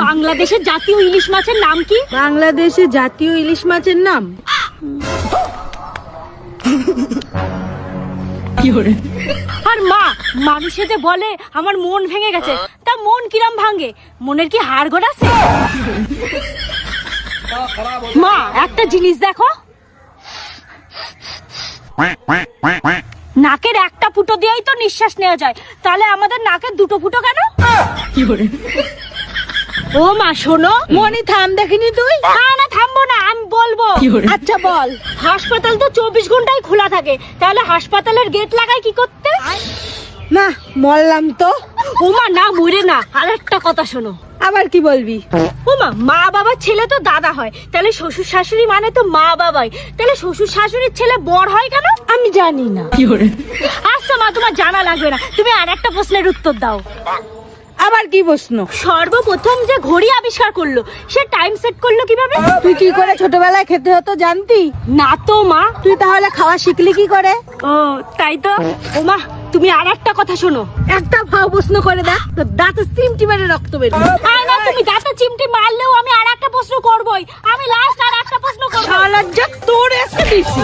বাংলাদেশের জাতীয় ইলিশ মাছের নাম কি? বাংলাদেশের জাতীয় ইলিশ মাছের নাম আর মা, মানুষে যে বলে আমার মন ভেঙে গেছে, তা মন কিরাম ভাঙে? মনের কি হাড়গোড় আছে? মা, একটা জিনিস দেখো, নাকের একটা ফুটো দিয়েই তো নিঃশ্বাস নেওয়া যায়, তাহলে আমাদের নাকের দুটো ফুটো কেন? ও মা শোনো, মনি থাম, দেখিনি তুই? না না থামবো না, আমি বলবো। আচ্ছা বল। হাসপাতাল তো 24 ঘন্টাই খোলা থাকে, তাহলে হাসপাতালের গেট লাগাই কি করতে? না, মরলাম তো। ও মা না, মরে না, আর একটা কথা শোনো। আবার কি বলবি? ও মা, মা বাবার ছেলে তো দাদা হয়, তাহলে শ্বশুর শাশুড়ি মানে তো মা বাবাই, তাহলে শ্বশুর শাশুড়ির ছেলে বর হয় কেন? আমি জানি না। আচ্ছা মা, তোমার জানা লাগবে না, তুমি আর একটা প্রশ্নের উত্তর দাও। আবার কি প্রশ্ন? সর্বপ্রথম যে ঘড়ি আবিষ্কার করলো, সে টাইম সেট করলো কিভাবে? তুই কি করে ছোটবেলায় খেতে হতো জানতি? না তো মা। তুই তাহলে খাওয়া শিখলি কি করে? ও তাই তো। ও মা, তুমি আর একটা কথা শোনো। একটা ভাও প্রশ্ন করে দেখ, তোর দাঁতে চিমটি মেরে রক্ত বেরোবে। আর না, তুমি দাঁতে চিমটি মারলেও আমি আর একটা প্রশ্ন করবোই। আমি লাস্ট আর একটা প্রশ্ন করবো। শালার যা তোর এসে দিছি।